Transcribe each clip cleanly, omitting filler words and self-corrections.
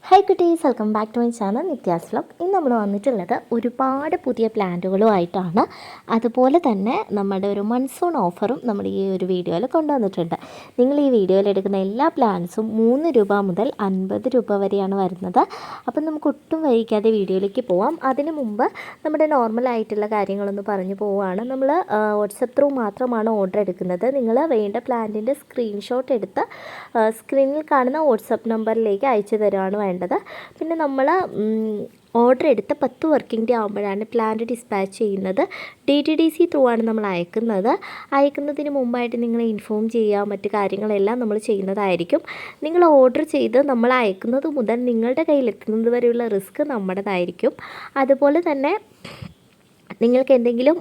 Hi കുട്ടീസ്, welcome back to my channel Nithya's vlog. ഇന്ന് നമ്മൾ വന്നിട്ടുള്ളത് ഒരുപാട് പുതിയ പ്ലാന്റുകളുമായിട്ടാണ്. അതുപോലെ തന്നെ നമ്മുടെ ഒരു മൺസൂൺ ഓഫറും നമ്മൾ ഈ ഒരു വീഡിയോയിൽ കൊണ്ടുവന്നിട്ടുണ്ട്. നിങ്ങൾ ഈ വീഡിയോയിൽ എടുക്കുന്ന എല്ലാ പ്ലാന്റ്സും 3 രൂപ മുതൽ 50 രൂപ വരെയാണ് വരുന്നത്. അപ്പം നമുക്ക് ഒട്ടും വൈകാതെ വീഡിയോയിലേക്ക് പോവാം. അതിന് മുമ്പ് നമ്മുടെ നോർമലായിട്ടുള്ള കാര്യങ്ങളൊന്ന് പറഞ്ഞു പോവുകയാണ്. നമ്മൾ വാട്സപ്പ് ത്രൂ മാത്രമാണ് ഓർഡർ എടുക്കുന്നത്. നിങ്ങൾ വേണ്ട പ്ലാന്റിൻ്റെ സ്ക്രീൻഷോട്ട് എടുത്ത് സ്ക്രീനിൽ കാണുന്ന വാട്സപ്പ് നമ്പറിലേക്ക് അയച്ചു തരുവാണ് വേണ്ടത്. പിന്നെ നമ്മൾ ഓർഡർ എടുത്ത് 10 വർക്കിംഗ് ഡേ ആകുമ്പോഴാണ് പ്ലാന്റ് ഡിസ്പാച്ച് ചെയ്യുന്നത്. DTDC ത്രൂ ആണ് നമ്മൾ അയക്കുന്നതിന് മുമ്പായിട്ട് നിങ്ങളെ ഇൻഫോം ചെയ്യുക, മറ്റു കാര്യങ്ങളെല്ലാം നമ്മൾ ചെയ്യുന്നതായിരിക്കും. നിങ്ങൾ ഓർഡർ ചെയ്ത് നമ്മൾ അയക്കുന്നത് മുതൽ നിങ്ങളുടെ കയ്യിലെത്തുന്നത് വരെയുള്ള റിസ്ക് നമ്മുടേതായിരിക്കും. അതുപോലെ തന്നെ നിങ്ങൾക്ക് എന്തെങ്കിലും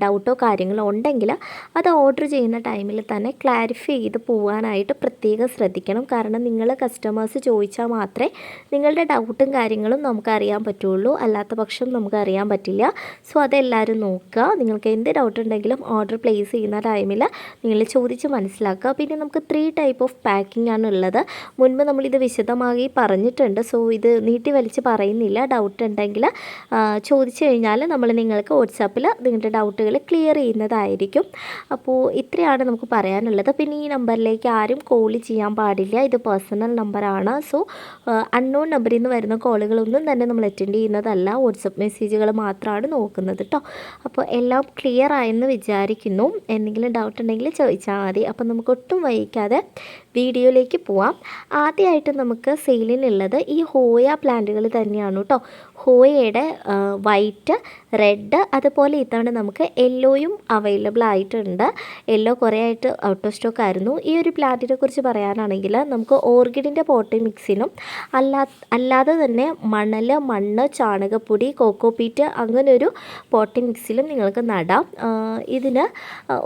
ഡൗട്ടോ കാര്യങ്ങളോ ഉണ്ടെങ്കിൽ അത് ഓർഡർ ചെയ്യുന്ന ടൈമിൽ തന്നെ ക്ലാരിഫൈ ചെയ്ത് പോകാനായിട്ട് പ്രത്യേകം ശ്രദ്ധിക്കണം. കാരണം നിങ്ങൾ കസ്റ്റമേഴ്സ് ചോദിച്ചാൽ മാത്രമേ നിങ്ങളുടെ ഡൗട്ടും കാര്യങ്ങളും നമുക്കറിയാൻ പറ്റുള്ളൂ, അല്ലാത്ത പക്ഷം നമുക്കറിയാൻ പറ്റില്ല. സോ അതെല്ലാവരും നോക്കുക. നിങ്ങൾക്ക് എന്ത് ഡൗട്ട് ഉണ്ടെങ്കിലും ഓർഡർ പ്ലേസ് ചെയ്യുന്ന ടൈമിൽ നിങ്ങൾ ചോദിച്ച് മനസ്സിലാക്കുക. പിന്നെ നമുക്ക് 3 ടൈപ്പ് ഓഫ് പാക്കിംഗ് ആണ് ഉള്ളത്. മുൻപ് നമ്മളിത് വിശദമായി പറഞ്ഞിട്ടുണ്ട്. സോ ഇത് നീട്ടി വലിച്ച് പറയുന്നില്ല. ഡൗട്ട് ഉണ്ടെങ്കിൽ ചോദിച്ചു കഴിഞ്ഞാൽ നമ്മൾ നിങ്ങൾക്ക് വാട്സാപ്പിൽ നിങ്ങളുടെ ഡൗട്ടുകൾ ക്ലിയർ ചെയ്യുന്നതായിരിക്കും. അപ്പോൾ ഇത്രയാണ് നമുക്ക് പറയാനുള്ളത്. പിന്നെ ഈ നമ്പറിലേക്ക് ആരും കോൾ ചെയ്യാൻ പാടില്ല. ഇത് പേഴ്സണൽ നമ്പറാണ്. സോ അൺനോൺ നമ്പറിൽ നിന്ന് വരുന്ന കോളുകളൊന്നും തന്നെ നമ്മൾ അറ്റൻഡ് ചെയ്യുന്നതല്ല. വാട്സപ്പ് മെസ്സേജുകൾ മാത്രമാണ് നോക്കുന്നത് കേട്ടോ. അപ്പോൾ എല്ലാം ക്ലിയർ ആയെന്ന് വിചാരിക്കുന്നു. എന്തെങ്കിലും ഡൗട്ട് ഉണ്ടെങ്കിൽ ചോദിച്ചാൽ മതി. അപ്പോൾ നമുക്ക് ഒട്ടും വൈകിക്കാതെ വീഡിയോയിലേക്ക് പോവാം. ആദ്യമായിട്ട് നമുക്ക് സെയിലിനുള്ളത് ഈ ഹോയ പ്ലാന്റുകൾ തന്നെയാണ് കേട്ടോ. ഹോയയുടെ വൈറ്റ്, റെഡ്, അതുപോലെ ഇത്തവണ നമുക്ക് യെല്ലോയും അവൈലബിൾ ആയിട്ടുണ്ട്. യെല്ലോ കുറേ ആയിട്ട് ഔട്ട് ഓഫ് സ്റ്റോക്ക് ആയിരുന്നു. ഈ ഒരു പ്ലാന്റിനെ കുറിച്ച് പറയാനാണെങ്കിൽ നമുക്ക് ഓർക്കിഡിൻ്റെ പോട്ടി മിക്സിനും അല്ലാതെ തന്നെ മണ്ണ്, ചാണകപ്പൊടി, കോക്കോപീറ്റ് അങ്ങനെ ഒരു പോട്ടി മിക്സിലും നിങ്ങൾക്ക് നടാം. ഇതിന്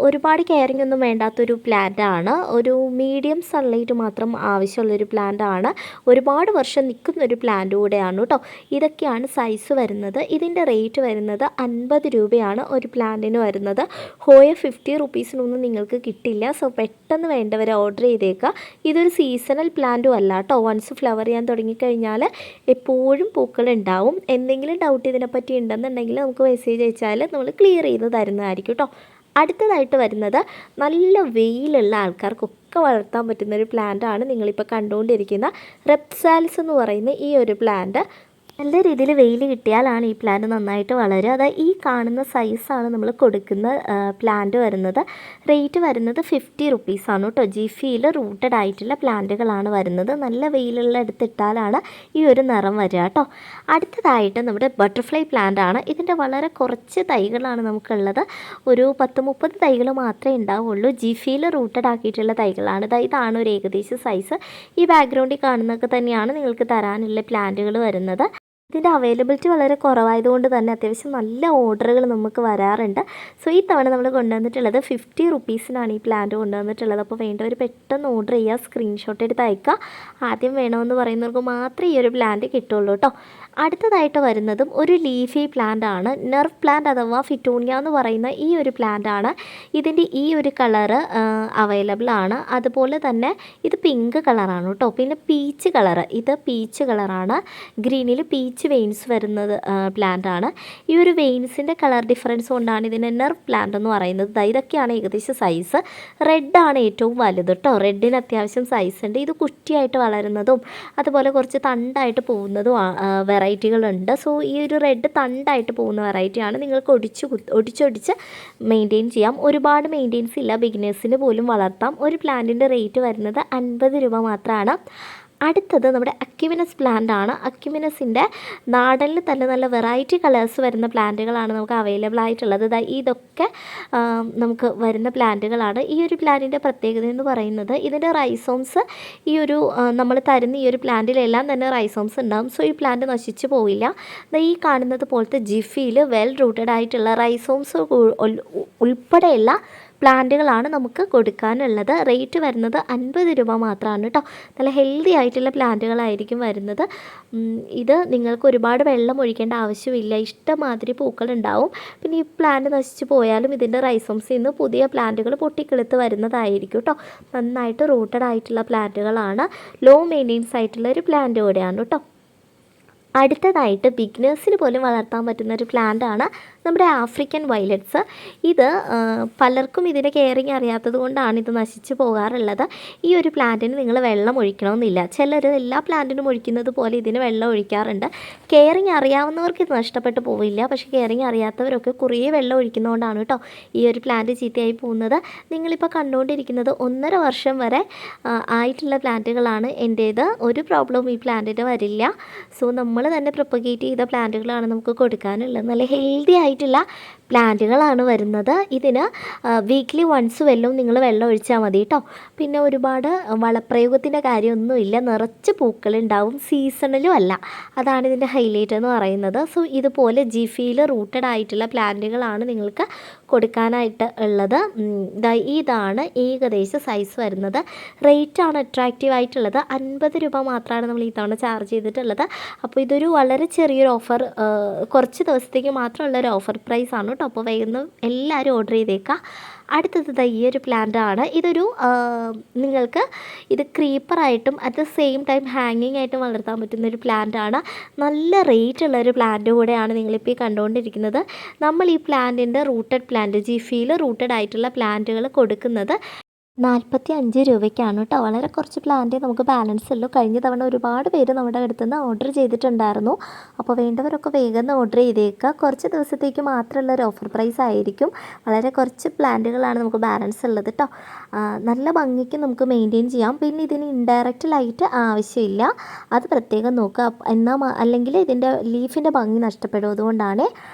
ഒരുപാട് കെയറിംഗ് ഒന്നും വേണ്ടാത്തൊരു പ്ലാന്റാണ്. ഒരു മീഡിയം സൺലൈറ്റ് മാത്രം ആവശ്യമുള്ളൊരു പ്ലാന്റാണ്. ഒരുപാട് വർഷം നിൽക്കുന്നൊരു പ്ലാന്റ് കൂടെയാണ് കേട്ടോ. ഇതൊക്കെയാണ് സൈസ് വരുന്നത്. ഇതിൻ്റെ റേറ്റ് വരുന്നത് 50 രൂപയാണ് ഒരു പ്ലാന്റിന് വരുന്നത്. ഹോയ 50 റുപ്പീസിനൊന്നും നിങ്ങൾക്ക് കിട്ടില്ല. സോ പെട്ടെന്ന് വേണ്ടവരെ ഓർഡർ ചെയ്തേക്കുക. ഇതൊരു സീസണൽ പ്ലാന്റും അല്ല കേട്ടോ. വൺസ് ഫ്ലവർ ചെയ്യാൻ തുടങ്ങിക്കഴിഞ്ഞാൽ എപ്പോഴും പൂക്കളുണ്ടാവും. എന്തെങ്കിലും ഡൗട്ട് ഇതിനെപ്പറ്റി ഉണ്ടെന്നുണ്ടെങ്കിൽ നമുക്ക് മെസ്സേജ് അയച്ചാൽ നമ്മൾ ക്ലിയർ ചെയ്ത് തരുന്നതായിരിക്കും കേട്ടോ. അടുത്തതായിട്ട് വരുന്നത് നല്ല വെയിലുള്ള ആൾക്കാർക്കൊക്കെ വളർത്താൻ പറ്റുന്നൊരു പ്ലാന്റാണ് നിങ്ങളിപ്പോൾ കണ്ടുകൊണ്ടിരിക്കുന്ന റെപ്സാൽസ് എന്ന് പറയുന്ന ഈ ഒരു പ്ലാന്റ്. നല്ല രീതിയിൽ വെയിൽ കിട്ടിയാലാണ് ഈ പ്ലാന്റ് നന്നായിട്ട് വളരുക. അതായത് ഈ കാണുന്ന സൈസാണ് നമ്മൾ കൊടുക്കുന്ന പ്ലാന്റ് വരുന്നത്. റേറ്റ് വരുന്നത് 50 റുപ്പീസാണ് കേട്ടോ. ജിഫിയിൽ റൂട്ടഡ് ആയിട്ടുള്ള പ്ലാന്റുകളാണ് വരുന്നത്. നല്ല വെയിലുള്ള എടുത്തിട്ടാലാണ് ഈ ഒരു നിറം വരിക കേട്ടോ. അടുത്തതായിട്ട് നമ്മുടെ ബട്ടർഫ്ലൈ പ്ലാന്റ് ആണ്. ഇതിൻ്റെ വളരെ കുറച്ച് തൈകളാണ് നമുക്കുള്ളത്. ഒരു 10-30 തൈകൾ മാത്രമേ ഉണ്ടാവുള്ളൂ. ജിഫിയിൽ റൂട്ടഡ് ആക്കിയിട്ടുള്ള തൈകളാണ്. ഇതാണ് ഒരു ഏകദേശ സൈസ്. ഈ ബാക്ക്ഗ്രൗണ്ടിൽ കാണുന്നതൊക്കെ തന്നെയാണ് നിങ്ങൾക്ക് തരാനുള്ള പ്ലാന്റുകൾ വരുന്നത്. ഇതിൻ്റെ അവൈലബിലിറ്റി വളരെ കുറവായതുകൊണ്ട് തന്നെ അത്യാവശ്യം നല്ല ഓർഡറുകൾ നമുക്ക് വരാറുണ്ട്. സോ ഈ തവണ നമ്മൾ കൊണ്ടുവന്നിട്ടുള്ളത് 50 റുപ്പീസിനാണ് ഈ പ്ലാന്റ് കൊണ്ടുവന്നിട്ടുള്ളത്. അപ്പോൾ വേണ്ടവർ പെട്ടെന്ന് ഓർഡർ ചെയ്യുക, സ്ക്രീൻഷോട്ട് എടുത്ത് അയക്കുക. ആദ്യം വേണമെന്ന് പറയുന്നവർക്ക് മാത്രമേ ഈ ഒരു പ്ലാന്റ് കിട്ടുള്ളൂ കേട്ടോ. അടുത്തതായിട്ട് വരുന്നതും ഒരു ലീഫി പ്ലാന്റ് ആണ്. നെർവ് പ്ലാന്റ് അഥവാ ഫിറ്റോണിയ എന്ന് പറയുന്ന ഈ ഒരു പ്ലാന്റ് ആണ്. ഇതിൻ്റെ ഈ ഒരു കളറ് അവൈലബിൾ ആണ്. അതുപോലെ തന്നെ ഇത് പിങ്ക് കളറാണ് കേട്ടോ. പിന്നെ പീച്ച് കളറ്, ഇത് പീച്ച് കളറാണ്. ഗ്രീനിൽ പീച്ച് വെയിൻസ് വരുന്നത് പ്ലാന്റ് ആണ്. ഈ ഒരു വെയിൻസിൻ്റെ കളർ ഡിഫറൻസ് കൊണ്ടാണ് ഇതിനെ നെർവ് പ്ലാന്റ് എന്ന് പറയുന്നത്. ഇതൊക്കെയാണ് ഏകദേശം സൈസ്. റെഡാണ് ഏറ്റവും വലുത് കേട്ടോ. റെഡിന് അത്യാവശ്യം സൈസ് ഉണ്ട്. ഇത് കുറ്റിയായിട്ട് വളരുന്നതും അതുപോലെ കുറച്ച് തണ്ടായിട്ട് പോകുന്നതും വെറൈറ്റികളുണ്ട്. സോ ഈ ഒരു റെഡ് തണ്ടായിട്ട് പോകുന്ന വെറൈറ്റിയാണ്. നിങ്ങൾക്ക് ഒടിച്ചൊടിച്ച് മെയിൻറ്റെയിൻ ചെയ്യാം. ഒരുപാട് മെയിൻറ്റെയിൻസ് ഇല്ല, ബിഗിനേഴ്സിന് പോലും വളർത്താം. ഒരു പ്ലാന്റിൻ്റെ റേറ്റ് വരുന്നത് 50 രൂപ മാത്രമാണ്. അടുത്തത് നമ്മുടെ അക്യുമിനസ് പ്ലാന്റ് ആണ്. അക്യുമിനസിൻ്റെ നാടനിൽ തന്നെ നല്ല വെറൈറ്റി കളേഴ്സ് വരുന്ന പ്ലാന്റുകളാണ് നമുക്ക് അവൈലബിൾ ആയിട്ടുള്ളത്. ഇതൊക്കെ നമുക്ക് വരുന്ന പ്ലാന്റുകളാണ്. ഈ ഒരു പ്ലാന്റിൻ്റെ പ്രത്യേകത എന്ന് പറയുന്നത് ഇതിൻ്റെ റൈസോംസ് ഈ ഒരു നമ്മൾ തരുന്ന ഈ ഒരു പ്ലാന്റിലെല്ലാം തന്നെ റൈസോംസ് ഉണ്ടാകും. സോ ഈ പ്ലാന്റ് നശിച്ചു പോവില്ല. ഈ കാണുന്നത് പോലത്തെ ജിഫിയിൽ വെൽ റൂട്ടഡ് ആയിട്ടുള്ള റൈസോംസ് ഉൾപ്പെടെയുള്ള പ്ലാന്റുകളാണ് നമുക്ക് കൊടുക്കാനുള്ളത്. റേറ്റ് വരുന്നത് 50 രൂപ മാത്രമാണ് കേട്ടോ. നല്ല ഹെൽത്തി ആയിട്ടുള്ള പ്ലാന്റുകളായിരിക്കും വരുന്നത്. ഇത് നിങ്ങൾക്ക് ഒരുപാട് വെള്ളം ഒഴിക്കേണ്ട ആവശ്യമില്ല. ഇഷ്ടമാതിരി പൂക്കളുണ്ടാവും. പിന്നെ ഈ പ്ലാന്റ് നശിച്ചു പോയാലും ഇതിൻ്റെ റൈസോംസിൽ നിന്ന് പുതിയ പ്ലാന്റുകൾ പൊട്ടിക്കിളുത്ത് വരുന്നതായിരിക്കും കേട്ടോ. നന്നായിട്ട് റൂട്ടഡ് ആയിട്ടുള്ള പ്ലാന്റുകളാണ്. ലോ മെയിൻ്റെനൻസ് ആയിട്ടുള്ള ഒരു പ്ലാന്റ് കൂടെയാണ് കേട്ടോ. അടുത്തതായിട്ട് ബിഗ്നേഴ്സിന് പോലും വളർത്താൻ പറ്റുന്ന ഒരു പ്ലാന്റാണ് നമ്മുടെ ആഫ്രിക്കൻ വയലറ്റ്സ്. ഇത് പലർക്കും ഇതിൻ്റെ കെയറിങ് അറിയാത്തത് കൊണ്ടാണ് ഇത് നശിച്ചു പോകാറുള്ളത്. ഈ ഒരു പ്ലാന്റിന് നിങ്ങൾ വെള്ളം ഒഴിക്കണമെന്നില്ല. ചിലർ എല്ലാ പ്ലാന്റിനും ഒഴിക്കുന്നത് പോലെ ഇതിന് വെള്ളം ഒഴിക്കാറുണ്ട്. കെയറിങ് അറിയാവുന്നവർക്ക് ഇത് നഷ്ടപ്പെട്ടു പോവില്ല. പക്ഷേ കെയറിങ് അറിയാത്തവരൊക്കെ കുറേ വെള്ളം ഒഴിക്കുന്നതുകൊണ്ടാണ് കേട്ടോ ഈ ഒരു പ്ലാന്റ് ചീത്തയായി പോകുന്നത്. നിങ്ങളിപ്പോൾ കണ്ടുകൊണ്ടിരിക്കുന്നത് 1.5 വർഷം വരെ ആയിട്ടുള്ള പ്ലാന്റുകളാണ് എൻ്റേത്. ഒരു പ്രോബ്ലവും ഈ പ്ലാന്റിന് വരില്ല. സോ നമ്മൾ തന്നെ പ്രൊപ്പഗേറ്റ് ചെയ്ത പ്ലാന്റുകളാണ് നമുക്ക് കൊടുക്കാനുള്ളത്. നല്ല ഹെൽത്തി ആയിട്ടുള്ള പ്ലാന്റുകളാണ് വരുന്നത്. ഇതിന് വീക്ക്ലി വൺസ് നിങ്ങൾ വെള്ളം ഒഴിച്ചാൽ മതി കേട്ടോ. പിന്നെ ഒരുപാട് വളപ്രയോഗത്തിൻ്റെ കാര്യമൊന്നുമില്ല. നിറച്ച് പൂക്കളുണ്ടാവും. സീസണിലും അല്ല. അതാണ് ഇതിൻ്റെ ഹൈലൈറ്റ് എന്ന് പറയുന്നത്. സോ ഇതുപോലെ ജിഫിയിൽ റൂട്ടഡ് ആയിട്ടുള്ള പ്ലാന്റുകളാണ് നിങ്ങൾക്ക് കൊടുക്കാനായിട്ട് ഉള്ളത്. ഇതാണ് ഏകദേശ സൈസ് വരുന്നത്. റേറ്റാണ് അട്രാക്റ്റീവ് ആയിട്ടുള്ളത്. 50 രൂപ മാത്രമാണ് നമ്മൾ ഈ തവണ ചാർജ് ചെയ്തിട്ടുള്ളത്. അപ്പോൾ ഇതൊരു വളരെ ചെറിയൊരു ഓഫർ, കുറച്ച് ദിവസത്തേക്ക് മാത്രമുള്ളൊരു ഓഫർ പ്രൈസ് ആണ് കേട്ടോ. അപ്പോൾ വേഗം എല്ലാവരും ഓർഡർ ചെയ്തേക്കാം. അടുത്തത് ഈ ഒരു പ്ലാന്റാണ്. ഇതൊരു നിങ്ങൾക്ക് ഇത് ക്രീപ്പറായിട്ടും അറ്റ് ദ സെയിം ടൈം ഹാങ്ങിങ് ആയിട്ടും വളർത്താൻ പറ്റുന്ന ഒരു പ്ലാന്റാണ്. നല്ല റേറ്റ് ഉള്ളൊരു പ്ലാന്റ് കൂടെയാണ് നിങ്ങളിപ്പോൾ ഈ കണ്ടുകൊണ്ടിരിക്കുന്നത്. നമ്മൾ ഈ പ്ലാന്റിൻ്റെ റൂട്ടഡ് പ്ലാന്റ് ജിഫിയിൽ റൂട്ടഡ് ആയിട്ടുള്ള പ്ലാന്റുകൾ കൊടുക്കുന്നത് 45 രൂപയ്ക്കാണ് കേട്ടോ. വളരെ കുറച്ച് പ്ലാന്റേ നമുക്ക് ബാലൻസ് ഉള്ളൂ. കഴിഞ്ഞ തവണ ഒരുപാട് പേര് നമ്മുടെ അടുത്ത് നിന്ന് ഓർഡർ ചെയ്തിട്ടുണ്ടായിരുന്നു. അപ്പോൾ വേണ്ടവരൊക്കെ വേഗം ഓർഡർ ചെയ്തേക്കുക. കുറച്ച് ദിവസത്തേക്ക് മാത്രമുള്ള ഒരു ഓഫർ പ്രൈസ് ആയിരിക്കും. വളരെ കുറച്ച് പ്ലാന്റുകളാണ് നമുക്ക് ബാലൻസ് ഉള്ളത് കേട്ടോ. നല്ല ഭംഗിക്ക് നമുക്ക് മെയിൻറ്റെയിൻ ചെയ്യാം. പിന്നെ ഇതിന് ഇൻഡയറക്റ്റ് ലൈറ്റ് ആവശ്യമില്ല. അത് പ്രത്യേകം നോക്കുക. അല്ലെങ്കിൽ ഇതിൻ്റെ ലീഫിൻ്റെ ഭംഗി നഷ്ടപ്പെടും. അതുകൊണ്ടാണ്.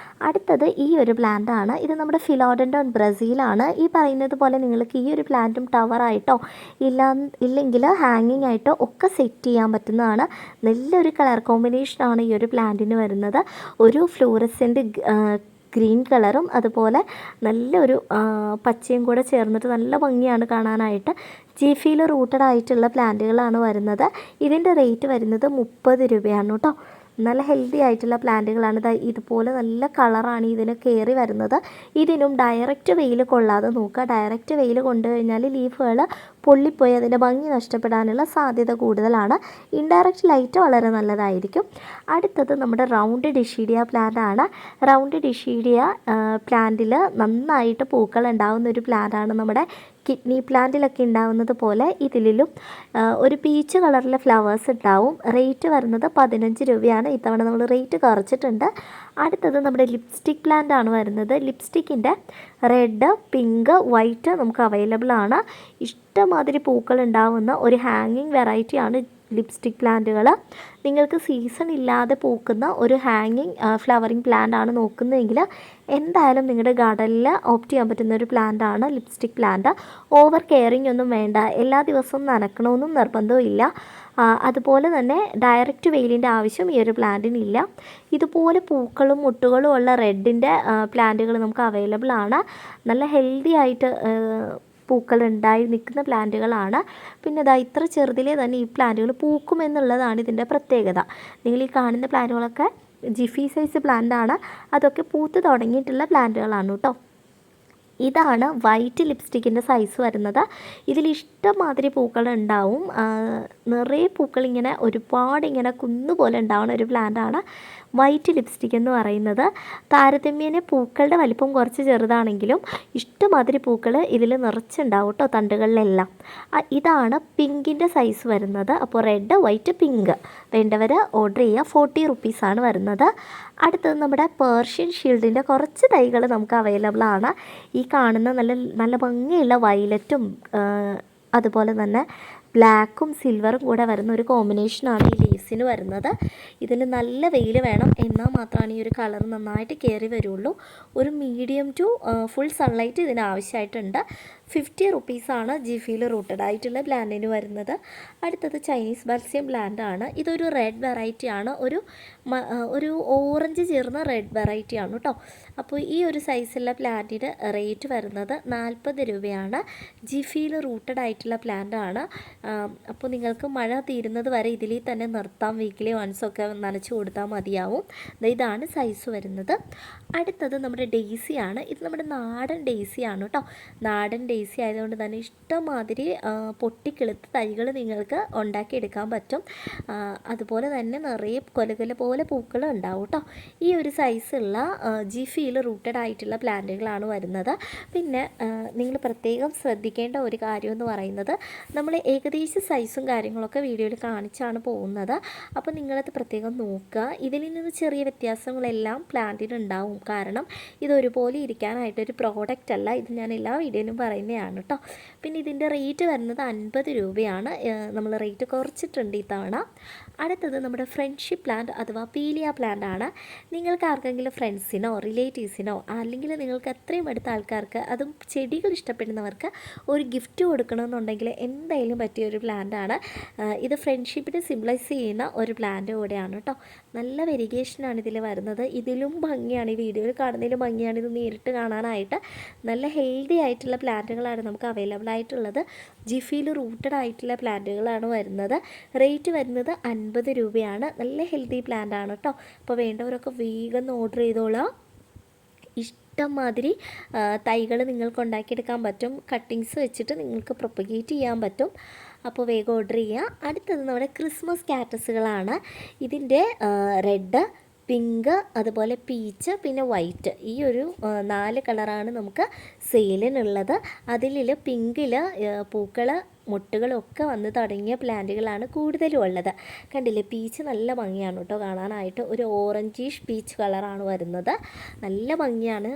അടുത്തത് ഈ ഒരു പ്ലാന്റാണ്. ഇത് നമ്മുടെ ഫിലോഡൻഡോൺ ബ്രസീലാണ്. ഈ പറയുന്നത് പോലെ നിങ്ങൾക്ക് ഈ ഒരു പ്ലാന്റും ടവറായിട്ടോ ഇല്ലെങ്കിൽ ഹാങ്ങിങ് ആയിട്ടോ ഒക്കെ സെറ്റ് ചെയ്യാൻ പറ്റുന്നതാണ്. നല്ലൊരു കളർ കോമ്പിനേഷനാണ് ഈ ഒരു പ്ലാന്റിന് വരുന്നത്. ഒരു ഫ്ലൂറസെൻ്റ് ഗ്രീൻ കളറും അതുപോലെ നല്ലൊരു പച്ചയും കൂടെ ചേർന്നിട്ട് നല്ല ഭംഗിയാണ് കാണാനായിട്ട്. ജിഫിയിൽ റൂട്ടഡ് ആയിട്ടുള്ള പ്ലാന്റുകളാണ് വരുന്നത്. ഇതിൻ്റെ റേറ്റ് വരുന്നത് 30 രൂപയാണ് കേട്ടോ. നല്ല ഹെൽത്തി ആയിട്ടുള്ള പ്ലാന്റുകളാണ്. ഇതുപോലെ നല്ല കളറാണ് ഇതിന് കയറി വരുന്നത്. ഇതിനും ഡയറക്റ്റ് വെയിൽ കൊള്ളാതെ നോക്കുക. ഡയറക്റ്റ് വെയിൽ കൊണ്ടു കഴിഞ്ഞാൽ ലീഫുകൾ പൊള്ളിപ്പോയി അതിൻ്റെ ഭംഗി നഷ്ടപ്പെടാനുള്ള സാധ്യത കൂടുതലാണ്. ഇൻഡയറക്റ്റ് ലൈറ്റ് വളരെ നല്ലതായിരിക്കും. അടുത്തത് നമ്മുടെ റൗണ്ട് ഡിഷീഡിയ പ്ലാന്റാണ്. റൗണ്ട് ഡിഷീഡിയ പ്ലാന്റിൽ നന്നായിട്ട് പൂക്കൾ ഉണ്ടാകുന്ന ഒരു പ്ലാന്റാണ്. നമ്മുടെ കിഡ്നി പ്ലാന്റിലൊക്കെ ഉണ്ടാവുന്നത് പോലെ ഇതിലും ഒരു പീച്ച് കളറിലെ ഫ്ലവേഴ്സ് ഉണ്ടാവും. റേറ്റ് വരുന്നത് 15 രൂപയാണ്. ഇത്തവണ നമ്മൾ റേറ്റ് കുറച്ചിട്ടുണ്ട്. അടുത്തത് നമ്മുടെ ലിപ്സ്റ്റിക് പ്ലാന്റ് ആണ് വരുന്നത്. ലിപ്സ്റ്റിക്കിൻ്റെ റെഡ്, പിങ്ക്, വൈറ്റ് നമുക്ക് അവൈലബിൾ ആണ്. ഇഷ്ടമാതിരി പൂക്കൾ ഉണ്ടാവുന്ന ഒരു ഹാങ്ങിങ് വെറൈറ്റിയാണ് ലിപ്സ്റ്റിക് പ്ലാന്റുകൾ. നിങ്ങൾക്ക് സീസൺ ഇല്ലാതെ പൂക്കുന്ന ഒരു ഹാങ്ങിങ് ഫ്ലവറിങ് പ്ലാന്റ് ആണ് നോക്കുന്നതെങ്കിൽ എന്തായാലും നിങ്ങളുടെ ഗാർഡനിൽ ഓപ്റ്റ് ചെയ്യാൻ പറ്റുന്ന ഒരു പ്ലാന്റാണ് ലിപ്സ്റ്റിക് പ്ലാന്റ്. ഓവർ കെയറിങ് ഒന്നും വേണ്ട. എല്ലാ ദിവസവും നനക്കണമെന്നും നിർബന്ധമില്ല. അതുപോലെ തന്നെ ഡയറക്റ്റ് വെയിലിൻ്റെ ആവശ്യം ഈ ഒരു പ്ലാന്റിനില്ല. ഇതുപോലെ പൂക്കളും മുട്ടുകളും ഉള്ള റെഡിൻ്റെ പ്ലാന്റുകൾ നമുക്ക് അവൈലബിൾ ആണ്. നല്ല ഹെൽത്തി ആയിട്ട് പൂക്കൾ ഉണ്ടായി നിൽക്കുന്ന പ്ലാന്റുകളാണ്. പിന്നെ ഇത്ര ചെറുതിലേ തന്നെ ഈ പ്ലാന്റുകൾ പൂക്കുമെന്നുള്ളതാണ് ഇതിൻ്റെ പ്രത്യേകത. നിങ്ങൾ ഈ കാണുന്ന പ്ലാന്റുകളൊക്കെ ജിഫി സൈസ് പ്ലാന്റാണ്. അതൊക്കെ പൂത്ത് തുടങ്ങിയിട്ടുള്ള പ്ലാന്റുകളാണ് കേട്ടോ. ഇതാണ് വൈറ്റ് ലിപ്സ്റ്റിക്കിൻ്റെ സൈസ് വരുന്നത്. ഇതിൽ ഇഷ്ടംമാതിരി പൂക്കൾ ഉണ്ടാവും. നിറയെ പൂക്കൾ ഇങ്ങനെ ഒരുപാട് കുന്നുപോലെ ഉണ്ടാവുന്ന ഒരു പ്ലാന്റാണ് വൈറ്റ് ലിപ്സ്റ്റിക് എന്ന് പറയുന്നത്. താരതമ്യേന പൂക്കളുടെ വലിപ്പം കുറച്ച് ചെറുതാണെങ്കിലും ഇഷ്ടമാതിരി പൂക്കൾ ഇതിൽ നിറച്ചുണ്ടാവും കേട്ടോ, തണ്ടുകളിലെല്ലാം. ഇതാണ് പിങ്കിൻ്റെ സൈസ് വരുന്നത്. അപ്പോൾ റെഡ്, വൈറ്റ്, പിങ്ക് വേണ്ടവർ ഓർഡർ ചെയ്യുക. 40 റുപ്പീസാണ് വരുന്നത്. അടുത്തത് നമ്മുടെ പേർഷ്യൻ ഷീൽഡിൻ്റെ കുറച്ച് തൈകൾ നമുക്ക് അവൈലബിൾ ആണ്. ഈ കാണുന്ന നല്ല ഭംഗിയുള്ള വയലറ്റും അതുപോലെ തന്നെ ബ്ലാക്കും സിൽവറും കൂടെ വരുന്ന ഒരു കോമ്പിനേഷനാണ് ഈ ലീവ്സിന് വരുന്നത്. ഇതിന് നല്ല വെയിൽ വേണം, എന്നാൽ മാത്രമാണ് ഈ ഒരു കളർ നന്നായിട്ട് കയറി വരുള്ളൂ. ഒരു മീഡിയം ടു ഫുൾ സൺലൈറ്റ് ഇതിന് ആവശ്യമായിട്ടുണ്ട്. 50 റുപ്പീസാണ് ജിഫിയിൽ റൂട്ടഡ് ആയിട്ടുള്ള പ്ലാന്റിന് വരുന്നത്. അടുത്തത് ചൈനീസ് ബൽസിയം പ്ലാന്റ് ആണ്. ഇതൊരു റെഡ് വെറൈറ്റിയാണ്. ഒരു ഓറഞ്ച് ചേർന്ന റെഡ് വെറൈറ്റിയാണ് കേട്ടോ. അപ്പോൾ ഈ ഒരു സൈസുള്ള പ്ലാന്റിന് റേറ്റ് വരുന്നത് 40 രൂപയാണ്. ജിഫിയിൽ റൂട്ടഡ് ആയിട്ടുള്ള പ്ലാന്റ് ആണ്. അപ്പോൾ നിങ്ങൾക്ക് മഴ തീരുന്നത് വരെ ഇതിൽ തന്നെ നിർത്താം. വീക്കിലി വൺസൊക്കെ നനച്ച് കൊടുത്താൽ മതിയാവും. ഇതാണ് സൈസ് വരുന്നത്. അടുത്തത് നമ്മുടെ ഡെയ്സിയാണ്. ഇത് നമ്മുടെ നാടൻ ഡെയ്സിയാണ് കേട്ടോ. നാടൻ ഈസി ആയതുകൊണ്ട് തന്നെ ഇഷ്ടംമാതിരി പൊട്ടിക്കിളുത്ത് തൈകൾ നിങ്ങൾക്ക് ഉണ്ടാക്കിയെടുക്കാൻ പറ്റും. അതുപോലെ തന്നെ നിറയെ കൊലകൊല പോലെ പൂക്കൾ ഉണ്ടാവും കേട്ടോ. ഈ ഒരു സൈസുള്ള ജിഫിയിൽ റൂട്ടഡ് ആയിട്ടുള്ള പ്ലാന്റുകളാണ് വരുന്നത്. പിന്നെ നിങ്ങൾ പ്രത്യേകം ശ്രദ്ധിക്കേണ്ട ഒരു കാര്യം എന്ന് പറയുന്നത്, നമ്മൾ ഏകദേശ സൈസും കാര്യങ്ങളൊക്കെ വീഡിയോയിൽ കാണിച്ചാണ് പോകുന്നത്. അപ്പോൾ നിങ്ങളത് പ്രത്യേകം നോക്കുക. ഇതിൽ നിന്ന് ചെറിയ വ്യത്യാസങ്ങളെല്ലാം പ്ലാന്റിനുണ്ടാവും. കാരണം ഇതൊരുപോലെ ഇരിക്കാനായിട്ടൊരു പ്രോഡക്റ്റ് അല്ല. ഇത് ഞാൻ എല്ലാ വീഡിയോയിലും പറയുന്നതാണ് കേട്ടോ. പിന്നെ ഇതിൻ്റെ റേറ്റ് വരുന്നത് 50 രൂപയാണ്. നമ്മൾ റേറ്റ് കുറച്ചിട്ടുണ്ട് ഇത്തവണ. അടുത്തത് നമ്മുടെ ഫ്രണ്ട്ഷിപ്പ് പ്ലാന്റ് അഥവാ പീലിയ പ്ലാന്റ് ആണ്. നിങ്ങൾക്ക് ആർക്കെങ്കിലും ഫ്രണ്ട്സിനോ റിലേറ്റീവ്സിനോ അല്ലെങ്കിൽ നിങ്ങൾക്ക് എത്രയും അടുത്ത ആൾക്കാർക്ക്, അതും ചെടികൾ ഇഷ്ടപ്പെടുന്നവർക്ക് ഒരു ഗിഫ്റ്റ് കൊടുക്കണമെന്നുണ്ടെങ്കിൽ എന്തായാലും പറ്റിയൊരു പ്ലാന്റാണ് ഇത്. ഫ്രണ്ട്ഷിപ്പിനെ സിംബലൈസ് ചെയ്യുന്ന ഒരു പ്ലാന്റ് കൂടെയാണ് കേട്ടോ. നല്ല വെരിഗേഷനാണ് ഇതിൽ വരുന്നത്. ഇതിലും ഭംഗിയാണ്, ഈ വീഡിയോയിൽ കാണുന്നതിലും ഭംഗിയാണ് ഇത് നേരിട്ട് കാണാനായിട്ട്. നല്ല ഹെൽത്തി ആയിട്ടുള്ള പ്ലാന്റുകളാണ് നമുക്ക് അവൈലബിൾ ആയിട്ടുള്ളത്. ജിഫിയിൽ റൂട്ടഡ് ആയിട്ടുള്ള പ്ലാന്റുകളാണ് വരുന്നത്. റേറ്റ് വരുന്നത് 50 രൂപയാണ്. നല്ല ഹെൽത്തി പ്ലാന്റ് ആണ് കേട്ടോ. അപ്പോൾ വേണ്ടവരൊക്കെ വേഗം ഓർഡർ ചെയ്തോളാം. ഇഷ്ടംമാതിരി തൈകൾ നിങ്ങൾക്ക് ഉണ്ടാക്കിയെടുക്കാൻ പറ്റും. കട്ടിങ്സ് വെച്ചിട്ട് നിങ്ങൾക്ക് പ്രൊപ്പഗേറ്റ് ചെയ്യാൻ പറ്റും. അപ്പോൾ വേഗം ഓർഡർ ചെയ്യുക. അടുത്തത് നമ്മുടെ ക്രിസ്മസ് കാക്ടസുകളാണ്. ഇതിൻ്റെ റെഡ്, പിങ്ക്, അതുപോലെ പീച്ച്, പിന്നെ വൈറ്റ്, ഈ ഒരു 4 കളറാണ് നമുക്ക് സെയിലിനുള്ളത്. അതിൽ പിങ്കിൽ പൂക്കൾ മുട്ടുകളൊക്കെ വന്ന് തുടങ്ങിയ പ്ലാന്റുകളാണ് കൂടുതലും ഉള്ളത്. കണ്ടില്ലേ, പീച്ച് നല്ല ഭംഗിയാണ് കേട്ടോ കാണാനായിട്ട്. ഒരു ഓറഞ്ചിഷ് പീച്ച് കളറാണ് വരുന്നത്. നല്ല ഭംഗിയാണ്.